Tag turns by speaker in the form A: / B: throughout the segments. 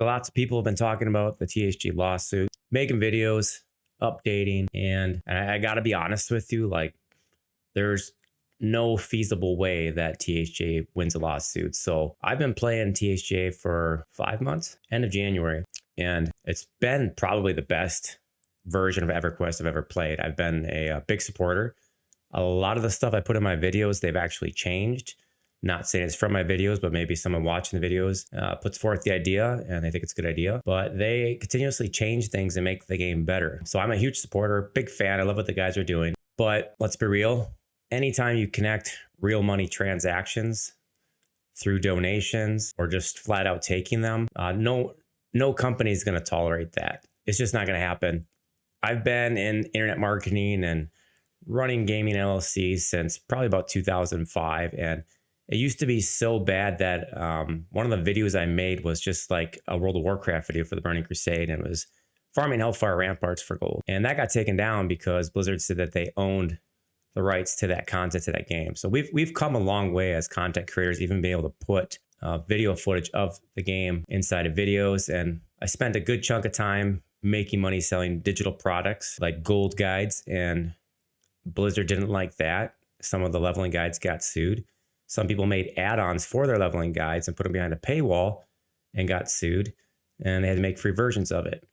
A: Lots of people have been talking about the THG lawsuit, making videos, updating, and I got to be honest with you, like there's no feasible way that THJ wins a lawsuit. So I've been playing THJ for 5 months, end of January, and it's been probably the best version of EverQuest I've ever played. I've been a big supporter. A lot of the stuff I put in my videos, they've actually changed. Not saying it's from my videos, but maybe someone watching the videos puts forth the idea and they think it's a good idea. But they continuously change things and make the game better. So I'm a huge supporter, big fan. I love what the guys are doing. But let's be real. Anytime you connect real money transactions through donations or just flat out taking them, no company is going to tolerate that. It's just not going to happen. I've been in internet marketing and running gaming LLCs since probably about 2005. And it used to be so bad that one of the videos I made was just like a World of Warcraft video for the Burning Crusade. And it was farming Hellfire Ramparts for gold. And that got taken down because Blizzard said that they owned the rights to that content, to that game. So we've come a long way as content creators, even being able to put video footage of the game inside of videos. And I spent a good chunk of time making money selling digital products like gold guides, and Blizzard didn't like that. Some of the leveling guides got sued. Some people made add-ons for their leveling guides and put them behind a paywall and got sued, and they had to make free versions of it.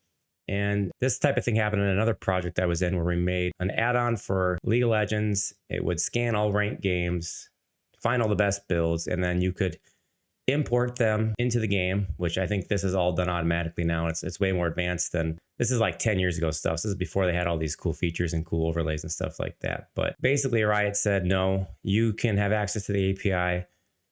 A: And this type of thing happened in another project I was in where we made an add-on for League of Legends. It would scan all ranked games, find all the best builds, and then you could import them into the game, which I think this is all done automatically now. It's way more advanced than, this is like 10 years ago stuff. This is before they had all these cool features and cool overlays and stuff like that. But basically Riot said, no, you can have access to the API.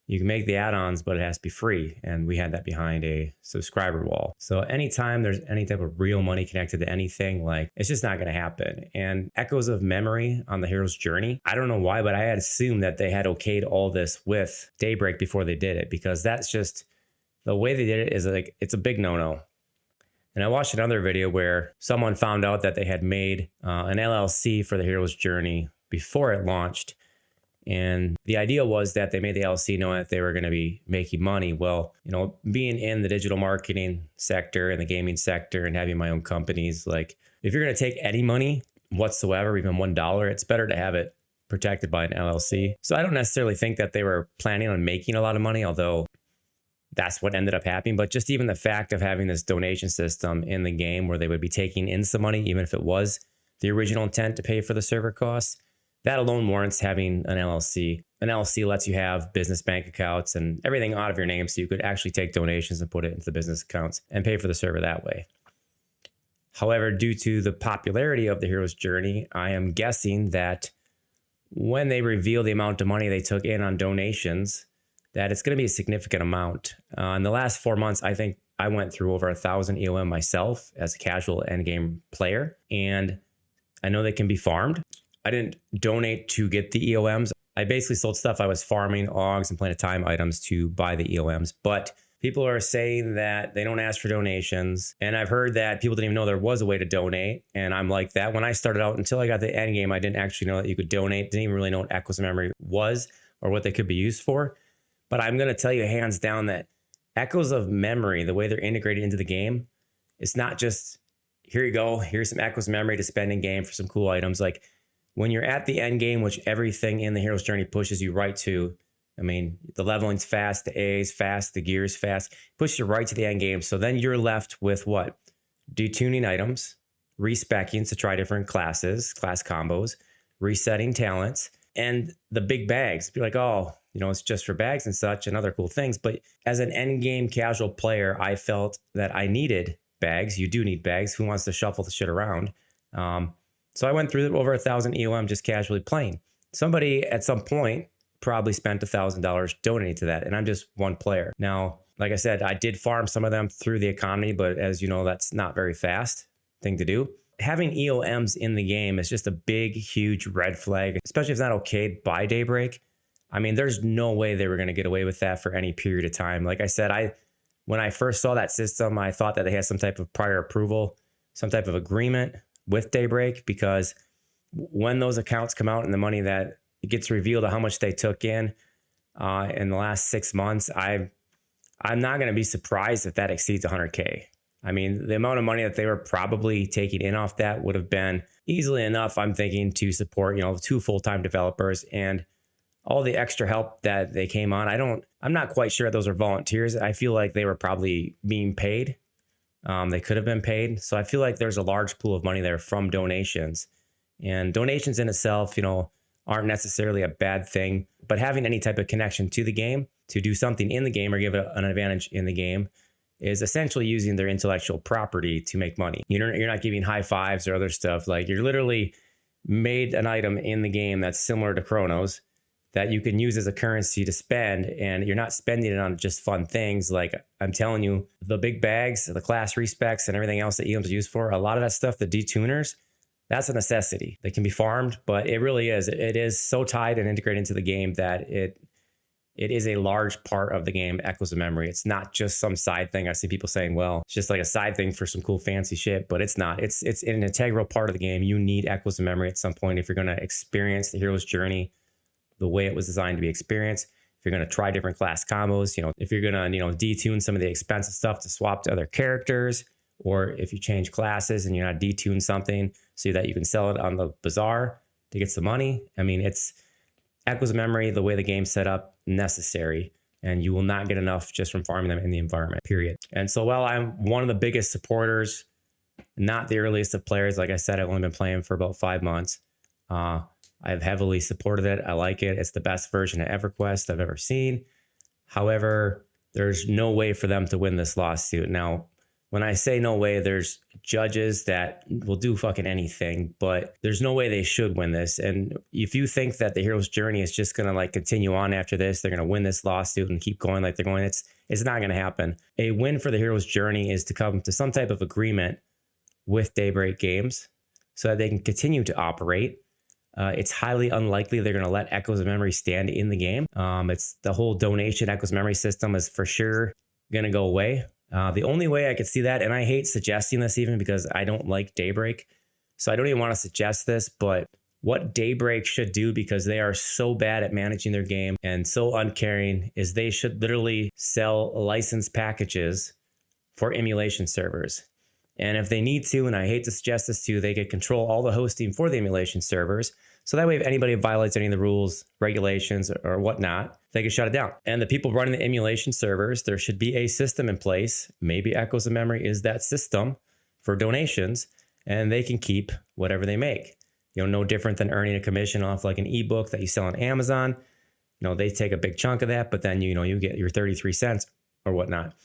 A: You can make the add-ons, but it has to be free. And we had that behind a subscriber wall. So anytime there's any type of real money connected to anything, like it's just not going to happen. And Echoes of Memory on the hero's journey, I don't know why, but I had assumed that they had okayed all this with Daybreak before they did it, because that's just the way they did it is like, it's a big no-no. And I watched another video where someone found out that they had made an LLC for the hero's journey before it launched. And the idea was that they made the LLC knowing that they were going to be making money. Well, you know, being in the digital marketing sector and the gaming sector and having my own companies, like if you're going to take any money whatsoever, even $1, it's better to have it protected by an LLC. So I don't necessarily think that they were planning on making a lot of money, although that's what ended up happening. But just even the fact of having this donation system in the game where they would be taking in some money, even if it was the original intent to pay for the server costs, that alone warrants having an LLC. An LLC lets you have business bank accounts and everything out of your name, so you could actually take donations and put it into the business accounts and pay for the server that way. However, due to the popularity of the hero's journey, I am guessing that when they reveal the amount of money they took in on donations, that it's going to be a significant amount. In the last 4 months, I think I went through over 1,000 EOM myself as a casual endgame player, and I know they can be farmed. I didn't donate to get the EOMs. I basically sold stuff I was farming, AUGs, and Planet of Time items to buy the EOMs. But people are saying that they don't ask for donations. And I've heard that people didn't even know there was a way to donate. And I'm like that. When I started out, until I got the end game, I didn't actually know that you could donate. Didn't even really know what Echoes of Memory was or what they could be used for. But I'm going to tell you hands down that Echoes of Memory, the way they're integrated into the game, it's not just, here you go, here's some Echoes of Memory to spend in game for some cool items. Like, when you're at the end game, which everything in the hero's journey pushes you right to, I mean, the leveling's fast, the A's fast, the gear's fast, push you right to the end game. So then you're left with what? Detuning items, respecking to try different classes, class combos, resetting talents, and the big bags. Be like, oh, you know, it's just for bags and such and other cool things. But as an end game casual player, I felt that I needed bags. You do need bags. Who wants to shuffle the shit around? So I went through over 1,000 EOM just casually playing. Somebody at some point probably spent $1,000 donating to that, and I'm just one player. Now, like I said, I did farm some of them through the economy, but as you know, that's not very fast thing to do. Having EOMs in the game is just a big, huge red flag, especially if it's not okayed by Daybreak. I mean, there's no way they were going to get away with that for any period of time. Like I said, when I first saw that system, I thought that they had some type of prior approval, some type of agreement with Daybreak, because when those accounts come out and the money that gets revealed of how much they took in the last 6 months, I I'm not going to be surprised if that exceeds 100K. I mean, the amount of money that they were probably taking in off that would have been easily enough, I'm thinking, to support, 2 full-time developers and all the extra help that they came on. I'm not quite sure those are volunteers. I feel like they were probably being paid. They could have been paid. So I feel like there's a large pool of money there from donations. And donations in itself, aren't necessarily a bad thing, but having any type of connection to the game to do something in the game or give it an advantage in the game is essentially using their intellectual property to make money. You're not giving high fives or other stuff. Like, you're literally made an item in the game that's similar to Chronos that you can use as a currency to spend, and you're not spending it on just fun things. Like, I'm telling you, the big bags, the class respecs, and everything else that EM's used for, a lot of that stuff, the detuners, that's a necessity. They can be farmed, but it really is. It is so tied and integrated into the game that it is a large part of the game, Echoes of Memory. It's not just some side thing. I see people saying, well, it's just like a side thing for some cool fancy shit, but it's not. It's an integral part of the game. You need Echoes of Memory at some point if you're going to experience the hero's journey the way it was designed to be experienced. If you're going to try different class combos, if you're going to, detune some of the expensive stuff to swap to other characters, or if you change classes and you're not detune something so that you can sell it on the bazaar to get some money. I mean, it's Echoes of Memory, the way the game's set up, necessary, and you will not get enough just from farming them in the environment, period. And so while I'm one of the biggest supporters, not the earliest of players, like I said, I've only been playing for about 5 months. I've heavily supported it. I like it. It's the best version of EverQuest I've ever seen. However, there's no way for them to win this lawsuit. Now, when I say no way, there's judges that will do fucking anything, but there's no way they should win this. And if you think that the hero's journey is just going to continue on after this, they're going to win this lawsuit and keep going like they're going, it's not going to happen. A win for the hero's journey is to come to some type of agreement with Daybreak Games so that they can continue to operate. It's highly unlikely they're going to let Echoes of Memory stand in the game. It's the whole donation Echoes of Memory system is for sure going to go away. The only way I could see that, and I hate suggesting this even because I don't like Daybreak, so I don't even want to suggest this, but what Daybreak should do, because they are so bad at managing their game and so uncaring, is they should literally sell licensed packages for emulation servers. And if they need to, and I hate to suggest this too, they could control all the hosting for the emulation servers. So that way, if anybody violates any of the rules, regulations, or whatnot, they can shut it down. And the people running the emulation servers, there should be a system in place. Maybe Echoes of Memory is that system for donations, and they can keep whatever they make. No different than earning a commission off like an ebook that you sell on Amazon. They take a big chunk of that, but then you get your 33 cents or whatnot.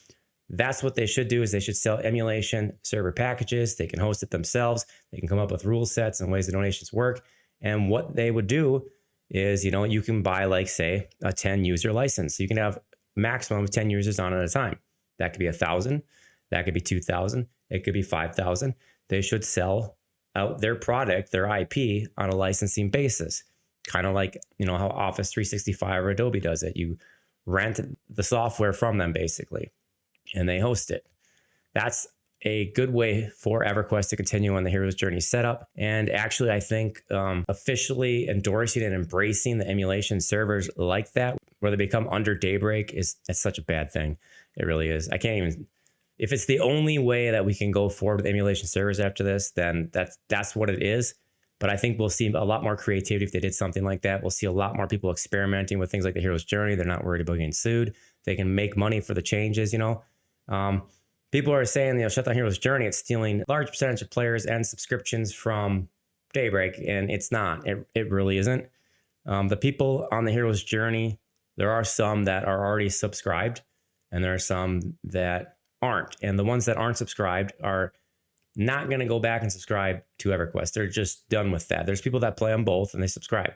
A: That's what they should do, is they should sell emulation server packages. They can host it themselves. They can come up with rule sets and ways the donations work. And what they would do is, you can buy say a 10 user license. So you can have maximum of 10 users on at a time. That could be 1,000. That could be 2,000. It could be 5,000. They should sell out their product, their IP, on a licensing basis. Kind of like, how Office 365 or Adobe does it. You rent the software from them basically, and they host it. That's a good way for EverQuest to continue on the hero's journey setup. And actually, I think officially endorsing and embracing the emulation servers like that, where they become under Daybreak, it's such a bad thing. It really is. I can't even, if it's the only way that we can go forward with emulation servers after this, then that's what it is. But I think we'll see a lot more creativity if they did something like that. We'll see a lot more people experimenting with things like the hero's journey. They're not worried about getting sued. They can make money for the changes, People are saying, SHUTDOWN Hero's Journey, it's stealing a large percentage of players and subscriptions from Daybreak, and it's not. It really isn't. The people on the hero's journey, there are some that are already subscribed, and there are some that aren't. And the ones that aren't subscribed are not going to go back and subscribe to EverQuest. They're just done with that. There's people that play on both, and they subscribe.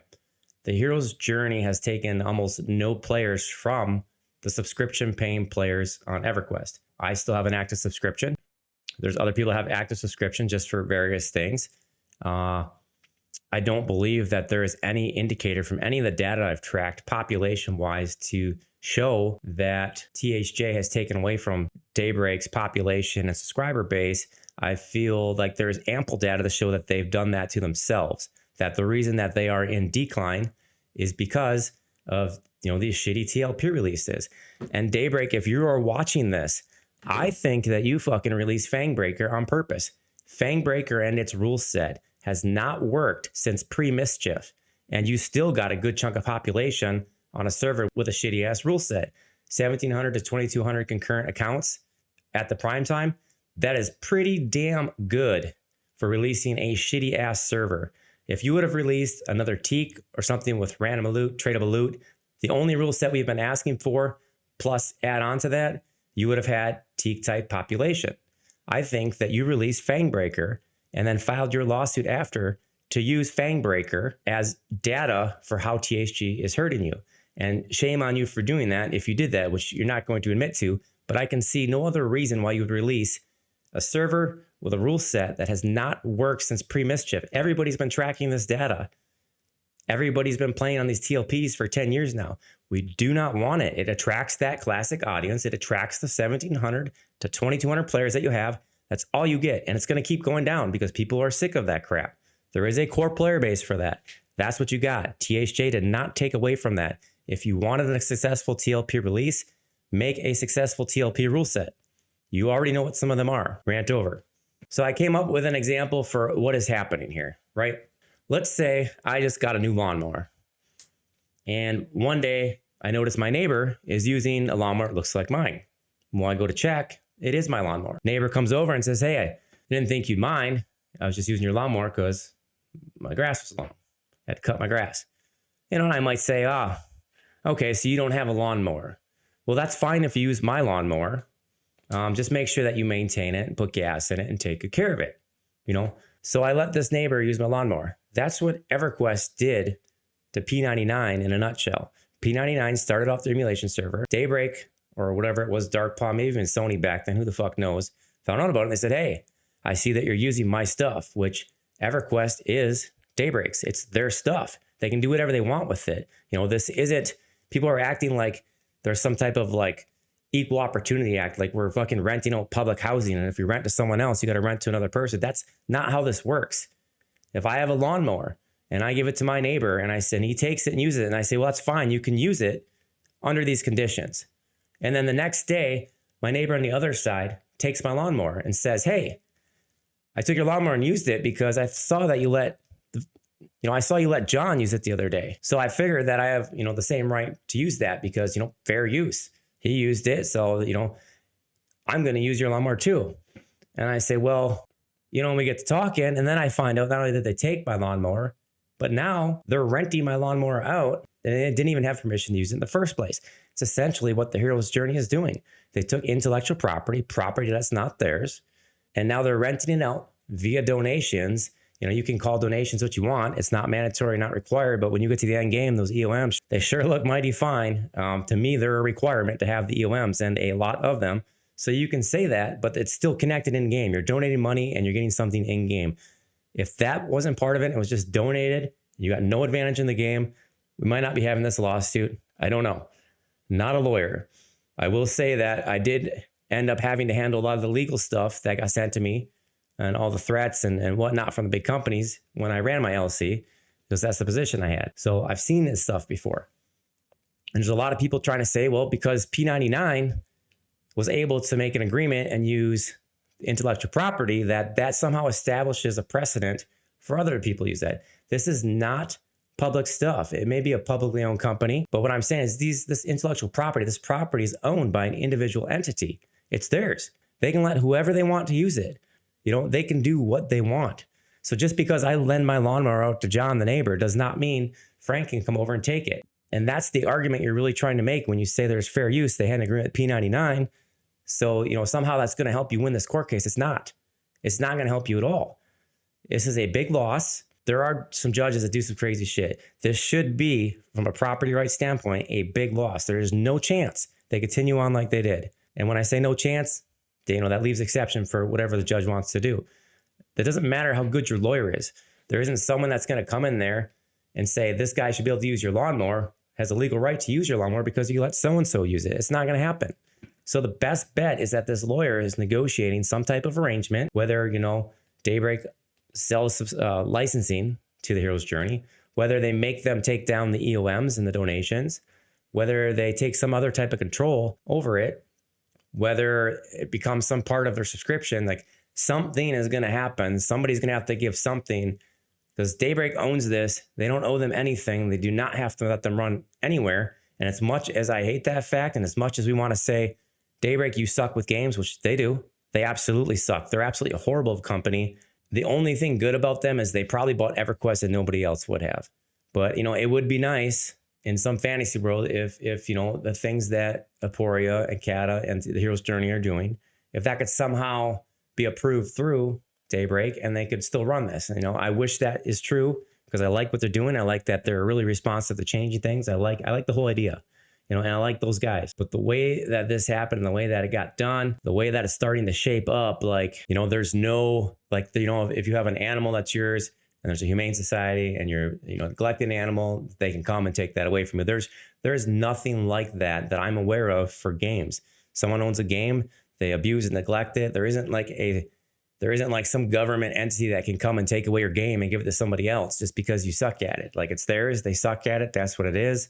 A: The hero's journey has taken almost no players from the subscription-paying players on EverQuest. I still have an active subscription. There's other people that have active subscription just for various things. I don't believe that there is any indicator from any of the data I've tracked population-wise to show that THJ has taken away from Daybreak's population and subscriber base. I feel like there is ample data to show that they've done that to themselves, that the reason that they are in decline is because of, these shitty TLP releases. And Daybreak, if you are watching this, I think that you fucking released Fangbreaker on purpose. Fangbreaker and its rule set has not worked since pre-Mischief, and you still got a good chunk of population on a server with a shitty ass rule set. 1,700 to 2,200 concurrent accounts at the prime time. That is pretty damn good for releasing a shitty ass server. If you would have released another Teak or something with random loot, tradable loot, the only rule set we've been asking for, plus add on to that, you would have had Teak type population. I think that you released Fangbreaker and then filed your lawsuit after to use Fangbreaker as data for how THG is hurting you. And shame on you for doing that if you did that, which you're not going to admit to, but I can see no other reason why you would release a server with a rule set that has not worked since pre-Mischief. Everybody's been tracking this data. Everybody's been playing on these TLPs for 10 years now. We do not want it. It attracts that classic audience. It attracts the 1,700 to 2,200 players that you have. That's all you get. And it's going to keep going down because people are sick of that crap. There is a core player base for that. That's what you got. THJ did not take away from that. If you wanted a successful TLP release, make a successful TLP rule set. You already know what some of them are. Rant over. So I came up with an example for what is happening here, right? Let's say I just got a new lawnmower. And one day I notice my neighbor is using a lawnmower that looks like mine. When I go to check, it is my lawnmower. Neighbor comes over and says, hey, I didn't think you'd mind. I was just using your lawnmower because my grass was long. I had to cut my grass. And I might say, okay, so you don't have a lawnmower. Well, that's fine if you use my lawnmower. Just make sure that you maintain it and put gas in it and take good care of it, So I let this neighbor use my lawnmower. That's what EverQuest did to P99 in a nutshell. P99 started off the emulation server. Daybreak, or whatever it was, Dark Paw, maybe even Sony back then, who the fuck knows, found out about it and they said, hey, I see that you're using my stuff, which EverQuest is Daybreak's. It's their stuff. They can do whatever they want with it. This isn't, people are acting like there's some type of equal opportunity act, like we're fucking renting out public housing. And if you rent to someone else, you got to rent to another person. That's not how this works. If I have a lawnmower and I give it to my neighbor and he takes it and uses it, and I say, well, that's fine. You can use it under these conditions. And then the next day, my neighbor on the other side takes my lawnmower and says, hey, I took your lawnmower and used it because I saw that you let John use it the other day. So I figured that I have, the same right to use that because, fair use. He used it. So, I'm going to use your lawnmower too. And I say, well, when we get to talking, and then I find out not only did they take my lawnmower, but now they're renting my lawnmower out and they didn't even have permission to use it in the first place. It's essentially what the hero's journey is doing. They took intellectual property that's not theirs, and now they're renting it out via donations. You can call donations what you want. It's not mandatory, not required. But when you get to the end game, those EOMs, they sure look mighty fine. To me, they're a requirement to have the EOMs and a lot of them. So you can say that, but it's still connected in game. You're donating money and you're getting something in game. If that wasn't part of it, it was just donated, you got no advantage in the game, we might not be having this lawsuit. I don't know. Not a lawyer. I will say that I did end up having to handle a lot of the legal stuff that got sent to me and all the threats and whatnot from the big companies when I ran my LC, because that's the position I had. So I've seen this stuff before. And there's a lot of people trying to say, well, because P99 was able to make an agreement and use intellectual property, that somehow establishes a precedent for other people to use that. This is not public stuff. It may be a publicly owned company, but what I'm saying is this intellectual property, this property is owned by an individual entity. It's theirs. They can let whoever they want to use it. They can do what they want. So just because I lend my lawnmower out to John, the neighbor, does not mean Frank can come over and take it. And that's the argument you're really trying to make when you say there's fair use. They had an agreement with P99. So, somehow that's going to help you win this court case. It's not. It's not going to help you at all. This is a big loss. There are some judges that do some crazy shit. This should be, from a property rights standpoint, a big loss. There is no chance they continue on like they did. And when I say no chance, that leaves exception for whatever the judge wants to do. That doesn't matter how good your lawyer is. There isn't someone that's going to come in there and say, this guy should be able to use your lawnmower, has a legal right to use your lawnmower because you let so-and-so use it. It's not going to happen. So the best bet is that this lawyer is negotiating some type of arrangement, whether, Daybreak sells licensing to the hero's journey, whether they make them take down the EOMs and the donations, whether they take some other type of control over it, whether it becomes some part of their subscription, like something is going to happen. Somebody's going to have to give something, because Daybreak owns this. They don't owe them anything. They do not have to let them run anywhere. And as much as I hate that fact, and as much as we want to say, Daybreak, you suck with games, which they do, they absolutely suck. They're absolutely a horrible company. The only thing good about them is they probably bought EverQuest and nobody else would have. But, it would be nice in some fantasy world if the things that Aporia and Kata and the Hero's Journey are doing, if that could somehow be approved through Daybreak and they could still run this. I wish that is true, because I like what they're doing. I like that they're really responsive to changing things. I like the whole idea, and I like those guys. But the way that this happened and the way that it got done, the way that it's starting to shape up, there's no, if you have an animal that's yours and there's a humane society and you're, neglecting an animal, they can come and take that away from you. There is nothing like that I'm aware of for games. Someone owns a game, they abuse and neglect it. There isn't like some government entity that can come and take away your game and give it to somebody else just because you suck at it. Like, it's theirs. They suck at it. That's what it is.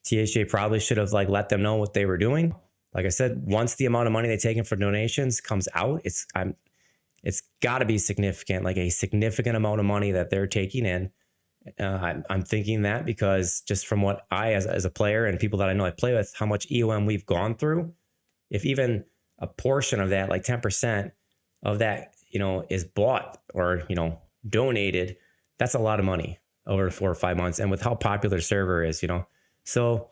A: THJ probably should have let them know what they were doing. Like I said, once the amount of money they've taken for donations comes out, it's got to be significant, like a significant amount of money that they're taking in. I'm thinking that because just from what I, as a player and people that I know I play with, how much EOM we've gone through, if even a portion of that, like 10% of that, is bought or, donated, that's a lot of money over 4 or 5 months. And with how popular the server is, So,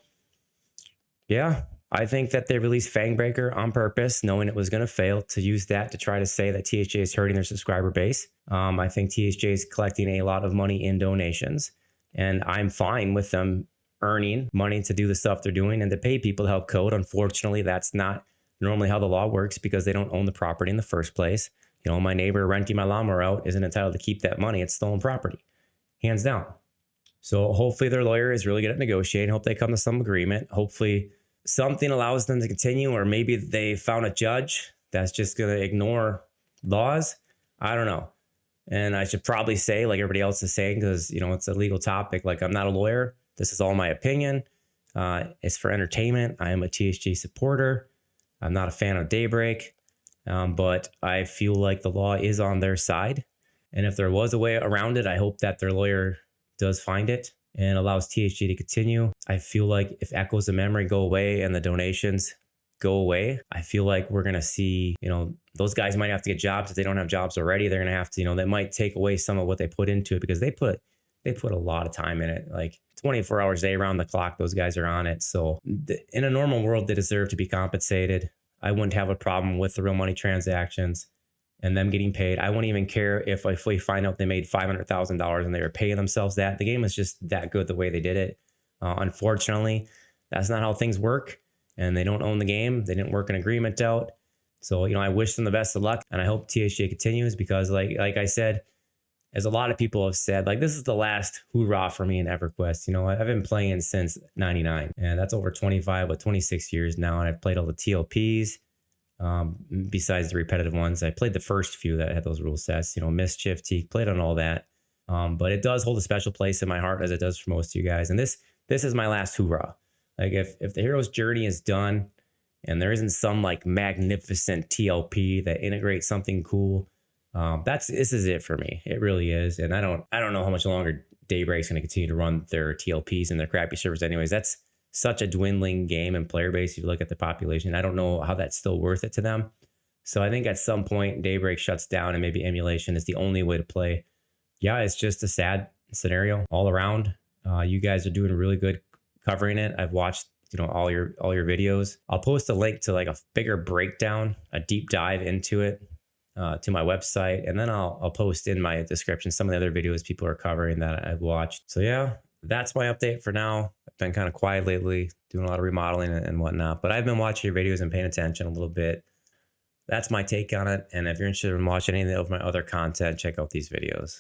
A: yeah, I think that they released Fangbreaker on purpose, knowing it was going to fail, to use that to try to say that THJ is hurting their subscriber base. I think THJ is collecting a lot of money in donations, and I'm fine with them earning money to do the stuff they're doing and to pay people to help code. Unfortunately, that's not normally how the law works, because they don't own the property in the first place. My neighbor renting my lawnmower out isn't entitled to keep that money. It's stolen property, hands down. So hopefully their lawyer is really good at negotiating. Hope they come to some agreement. Hopefully something allows them to continue, or maybe they found a judge that's just going to ignore laws. I don't know. And I should probably say, like everybody else is saying, because, it's a legal topic. Like, I'm not a lawyer. This is all my opinion. It's for entertainment. I am a THG supporter. I'm not a fan of Daybreak. But I feel like the law is on their side. And if there was a way around it, I hope that their lawyer does find it and allows THG to continue. I feel like if Echoes of Memory go away and the donations go away, I feel like we're going to see, those guys might have to get jobs. If they don't have jobs already, they're going to have to, that might take away some of what they put into it, because they put a lot of time in it, like 24 hours a day around the clock. Those guys are on it. So in a normal world, they deserve to be compensated. I wouldn't have a problem with the real money transactions and them getting paid. I wouldn't even care if we find out they made $500,000 and they were paying themselves that. The game is just that good the way they did it. Unfortunately, that's not how things work, and they don't own the game. They didn't work an agreement out. So, I wish them the best of luck, and I hope THJ continues, because like I said, as a lot of people have said, this is the last hoorah for me in EverQuest. I've been playing since 99, and that's over 26 years now. And I've played all the TLPs, besides the repetitive ones. I played the first few that had those rule sets, Mischief, Teak, played on all that. But it does hold a special place in my heart, as it does for most of you guys. And this is my last hoorah. Like, if the hero's journey is done and there isn't some magnificent TLP that integrates something cool, this is it for me. It really is. And I don't know how much longer Daybreak's going to continue to run their TLPs and their crappy servers anyways. That's such a dwindling game and player base. If you look at the population, I don't know how that's still worth it to them. So I think at some point Daybreak shuts down and maybe emulation is the only way to play. Yeah, it's just a sad scenario all around. You guys are doing really good covering it. I've watched all your videos. I'll post a link to a bigger breakdown, a deep dive into it, to my website, and then I'll post in my description some of the other videos people are covering that I've watched. So yeah, that's my update for now. I've been kind of quiet lately, doing a lot of remodeling and whatnot, but I've been watching your videos and paying attention a little bit. That's my take on it. And if you're interested in watching any of my other content, check out these videos.